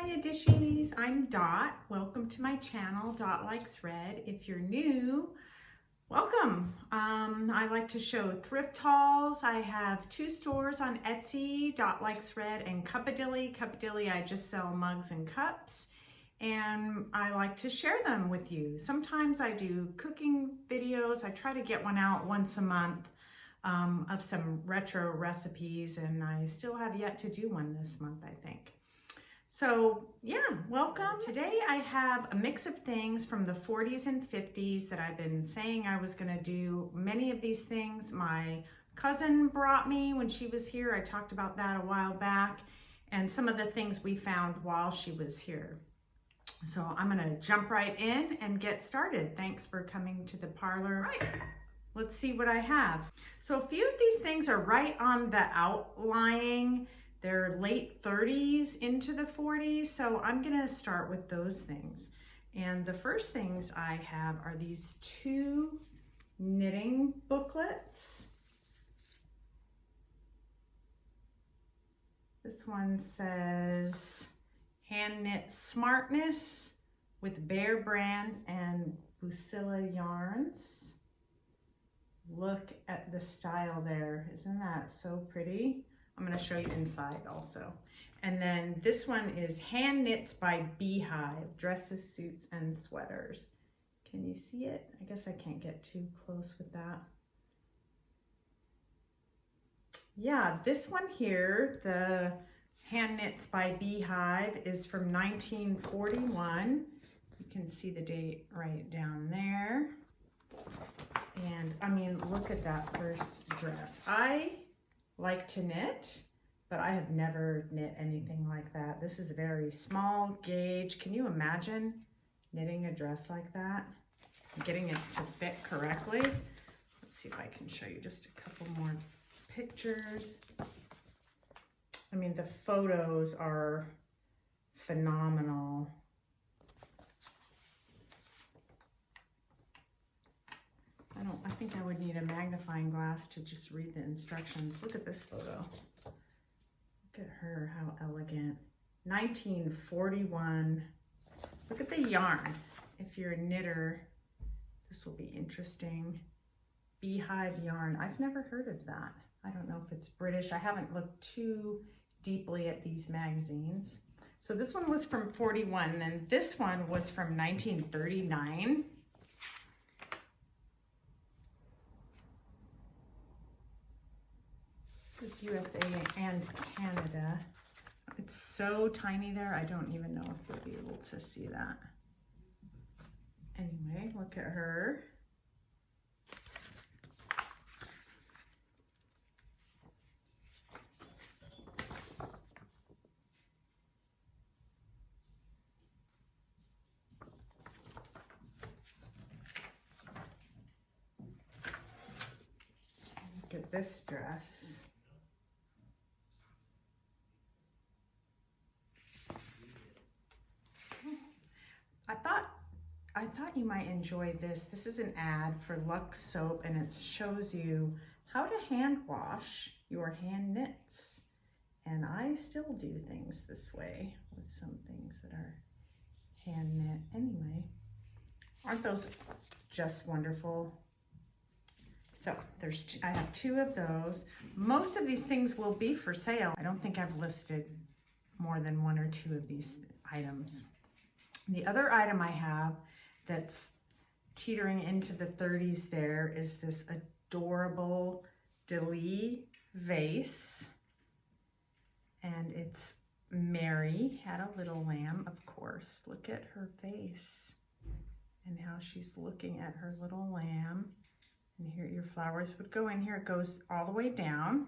Hiya dishies, I'm Dot. Welcome to my channel, Dotlikesred. If you're new, welcome. I like to show thrift hauls. I have two stores on Etsy, Dotlikesred and Cupadilly. Cupadilly, I just sell mugs and cups, and I like to share them with you. Sometimes I do cooking videos. I try to get one out once a month of some retro recipes, and I still have yet to do one this month, I think. So yeah, welcome. Today I have a mix of things from the 40s and 50s that I've been saying I was gonna do. Many of these things my cousin brought me when she was here. I talked about that a while back, and some of the things we found while she was here. So I'm gonna jump right in and get started. Thanks for coming to the parlor. Right. Let's see what I have. So a few of these things are right on the outlying. They're late 30s into the 40s, so I'm gonna start with those things. And the first things I have are these two knitting booklets. This one says Hand Knit Smartness with Bear Brand and Busilla yarns. Look at the style there. Isn't that so pretty? I'm going to show you inside also. And then this one is Hand Knits by Beehive, dresses, suits, and sweaters. Can you see it? I guess I can't get too close with that. Yeah, this one here, the Hand Knits by Beehive, is from 1941. You can see the date right down there. And I mean, look at that first dress. I like to knit, but I have never knit anything like that. This is very small gauge. Can you imagine knitting a dress like that? Getting it to fit correctly? Let's see if I can show you just a couple more pictures. I mean, the photos are phenomenal. I think I would need a magnifying glass to just read the instructions. Look at this photo. Look at her, how elegant. 1941. Look at the yarn. If you're a knitter, this will be interesting. Beehive yarn. I've never heard of that. I don't know if it's British. I haven't looked too deeply at these magazines. So this one was from 41, and this one was from 1939. This is USA and Canada. It's so tiny there, I don't even know if you'll be able to see that. Anyway, look at her. Look at this dress. I thought you might enjoy this. This is an ad for Lux soap, and it shows you how to hand wash your hand knits. And I still do things this way with some things that are hand knit. Anyway, aren't those just wonderful? So I have two of those. Most of these things will be for sale. I don't think I've listed more than one or two of these items. The other item I have that's teetering into the 30s there is this adorable DeLee Vase. And it's Mary had a little lamb, of course. Look at her face and how she's looking at her little lamb. And here your flowers would go in here. It goes all the way down.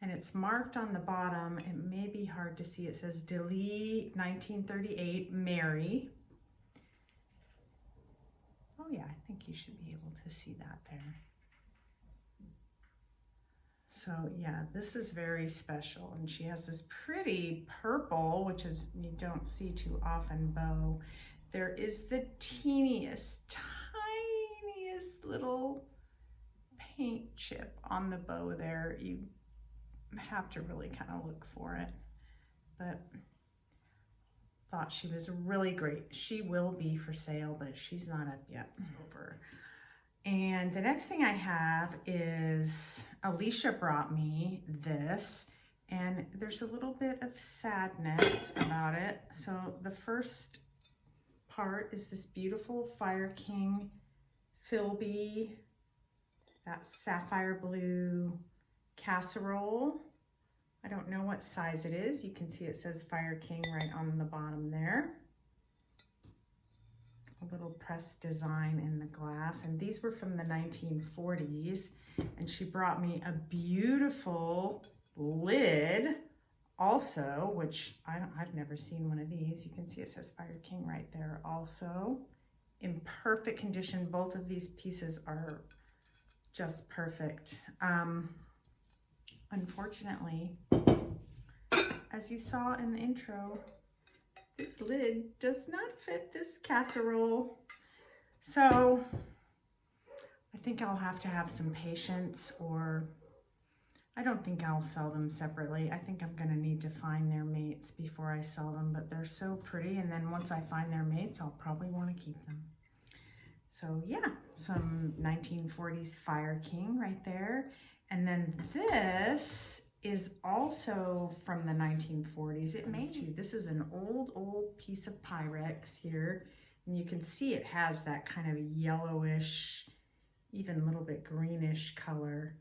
And it's marked on the bottom. It may be hard to see. It says DeLee 1938 Mary. Oh yeah, I think you should be able to see that there. So yeah, this is very special. And she has this pretty purple, which is you don't see too often, bow. There is the teeniest, tiniest little paint chip on the bow there. You have to really kind of look for it. But thought she was really great. She will be for sale, but she's not up yet. It's over. And the next thing I have is Alicia brought me this, and there's a little bit of sadness about it. So the first part is this beautiful Fire King Philby, that sapphire blue casserole. I don't know what size it is. You can see it says Fire King right on the bottom there. A little pressed design in the glass, and these were from the 1940s. And she brought me a beautiful lid also, which I've never seen one of these. You can see it says Fire King right there also. In perfect condition. Both of these pieces are just perfect. Unfortunately, as you saw in the intro, this lid does not fit this casserole. So I think I'll have to have some patience, or I don't think I'll sell them separately. I think I'm gonna need to find their mates before I sell them, but they're so pretty. And then once I find their mates, I'll probably wanna keep them. So yeah, some 1940s Fire King right there. And then this is also from the 1940s. It made you, this is an old piece of Pyrex here. And you can see it has that kind of yellowish, even a little bit greenish color.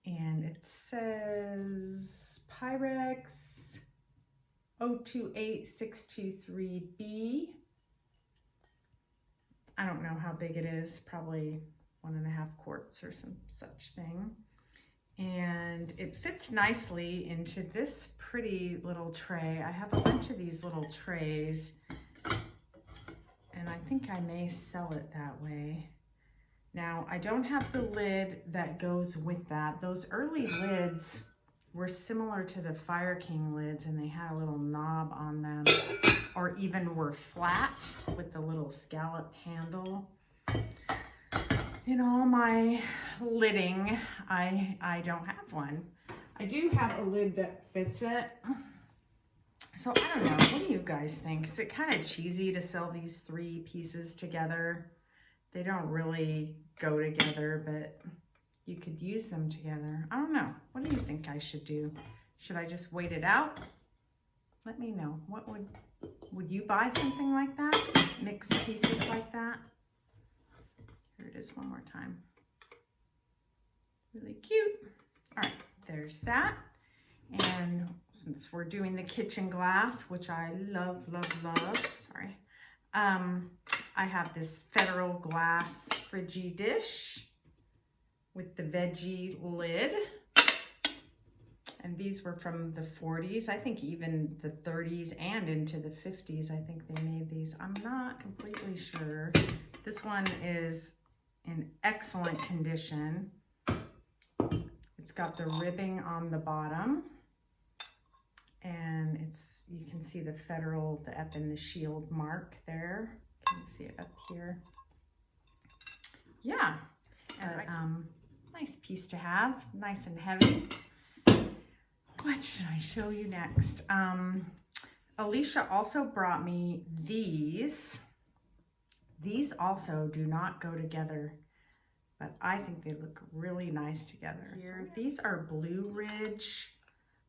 And it says Pyrex 028623B. I don't know how big it is, probably 1.5 quarts or some such thing. And it fits nicely into this pretty little tray. I have a bunch of these little trays, and I think I may sell it that way. Now, I don't have the lid that goes with that. Those early lids were similar to the Fire King lids, and they had a little knob on them, or even were flat with the little scallop handle. In all my lidding, I don't have one. I do have a lid that fits it. So I don't know, what do you guys think? Is it kind of cheesy to sell these 3 pieces together? They don't really go together, but you could use them together. I don't know. What do you think I should do? Should I just wait it out? Let me know. What would you buy something like that? Mixed pieces like that? Here it is one more time. Really cute. All right, there's that. And since we're doing the kitchen glass, which I love, sorry. I have this Federal glass Friggy dish with the veggie lid. And these were from the 40s. I think even the 30s and into the 50s, I think they made these. I'm not completely sure. This one is in excellent condition. It's got the ribbing on the bottom. And you can see the Federal, the F and the shield mark there. Can you see it up here? Yeah, nice piece to have, nice and heavy. What should I show you next? Alicia also brought me these. These also do not go together, but I think they look really nice together. Here, these are Blue Ridge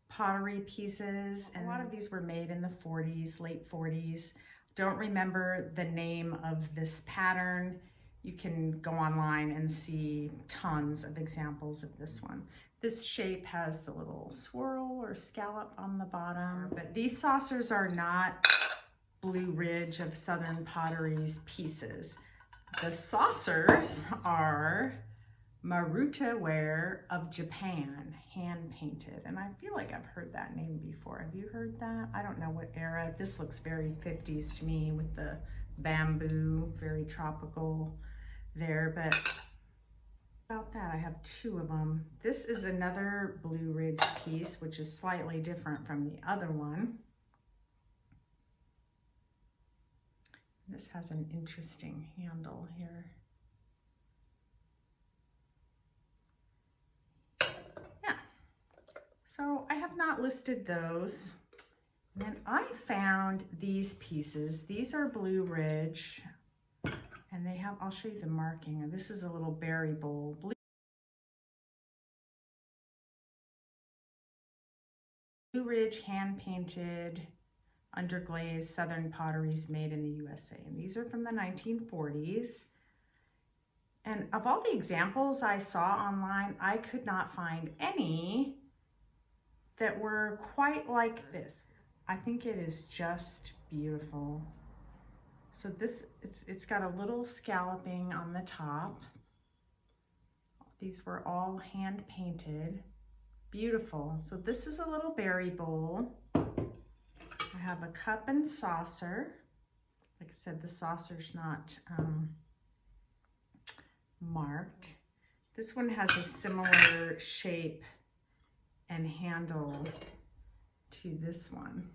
pottery pieces, and a lot of these were made in the 40s, late 40s. Don't remember the name of this pattern. You can go online and see tons of examples of this one. This shape has the little swirl or scallop on the bottom, but these saucers are not Blue Ridge of Southern Pottery's pieces. The saucers are Maruta Ware of Japan, hand painted. And I feel like I've heard that name before. Have you heard that? I don't know what era. This looks very 50s to me with the bamboo, very tropical there. But about that, I have 2 of them. This is another Blue Ridge piece, which is slightly different from the other one. This has an interesting handle here. Yeah, so I have not listed those. And I found these pieces. These are Blue Ridge, and they have, I'll show you the marking. This is a little berry bowl. Blue Ridge hand-painted, underglazed Southern potteries made in the USA. And these are from the 1940s. And of all the examples I saw online, I could not find any that were quite like this. I think it is just beautiful. So this, it's got a little scalloping on the top. These were all hand painted. Beautiful. So this is a little berry bowl. I have a cup and saucer. Like I said, the saucer's not marked. This one has a similar shape and handle to this one,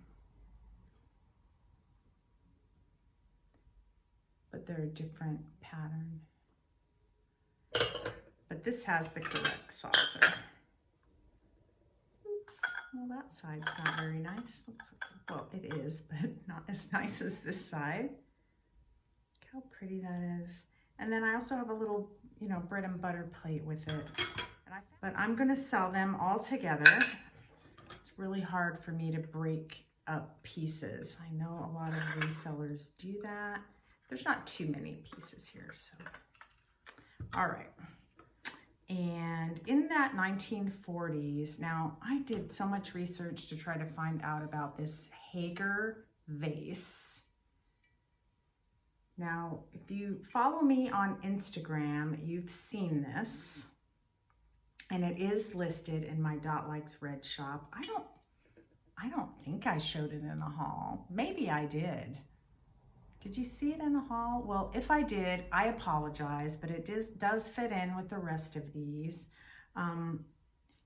but they're a different pattern. But this has the correct saucer. Oops, well that side's not very nice. Well, it is, but not as nice as this side. Look how pretty that is. And then I also have a little, you know, bread and butter plate with it. But I'm gonna sell them all together. It's really hard for me to break up pieces. I know a lot of resellers do that. There's not too many pieces here, so. All right. And in that 1940s, now I did so much research to try to find out about this Hager vase. Now, if you follow me on Instagram, you've seen this, and it is listed in my Dotlikesred shop. I don't think I showed it in a haul. Maybe I did. Did you see it in a haul? Well, if I did, I apologize, but it does fit in with the rest of these.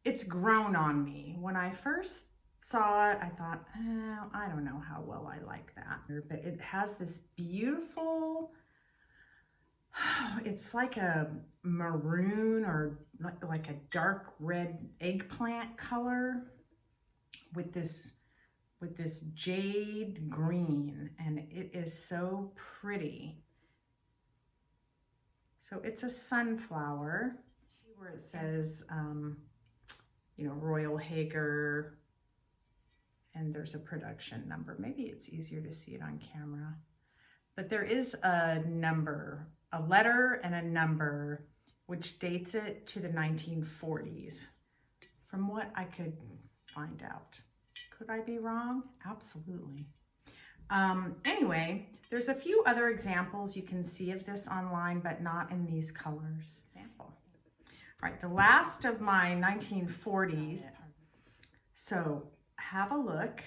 It's grown on me. When I first saw it, I thought, oh, I don't know how well I like that. But it has this beautiful, it's like a maroon or like a dark red eggplant color with this jade green, and it is so pretty. So it's a sunflower where it says, you know, Royal Hager, and there's a production number. Maybe it's easier to see it on camera, but there is a number, a letter and a number, which dates it to the 1940s, from what I could find out. Could I be wrong? Absolutely. Anyway, there's a few other examples you can see of this online, but not in these colors. All right, the last of my 1940s. So have a look.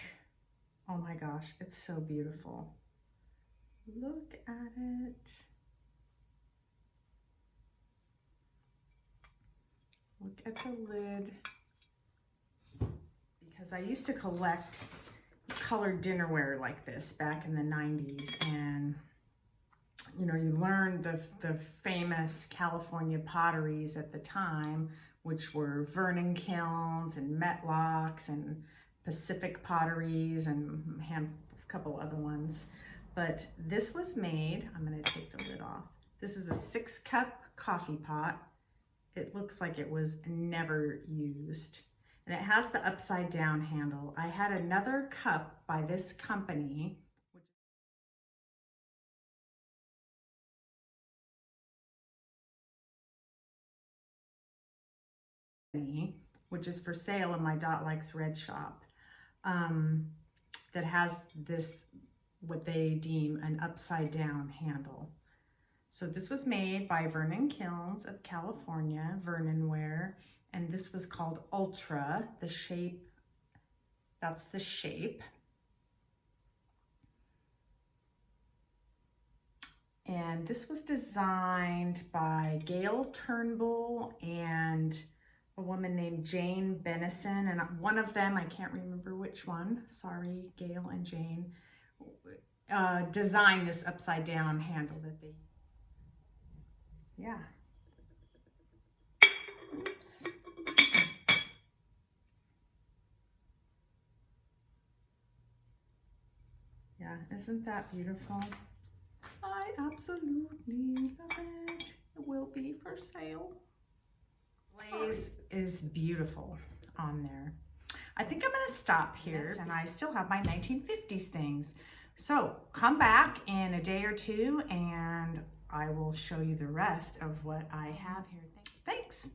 Oh my gosh, it's so beautiful. Look at it. Look at the lid. Because I used to collect colored dinnerware like this back in the 90s, and you know, you learned the famous California potteries at the time, which were Vernon kilns and Metlocks and Pacific potteries and a couple other ones. But this was made, I'm going to take the lid off. This is a 6-cup coffee pot. It looks like it was never used. And it has the upside down handle. I had another cup by this company, which is for sale in my Dotlikesred shop, that has this, what they deem an upside down handle. So this was made by Vernon Kilns of California, Vernon Ware, and this was called Ultra. The shape, that's the shape. And this was designed by Gail Turnbull and a woman named Jane Bennison, and one of them, I can't remember which one, sorry, Gail and Jane, designed this upside down handle that they, yeah. Oops. Yeah, isn't that beautiful? I absolutely love it. It will be for sale. Glaze is beautiful on there. I think I'm gonna stop here, and I still have my 1950s things. So come back in a day or two and I will show you the rest of what I have here. Thanks.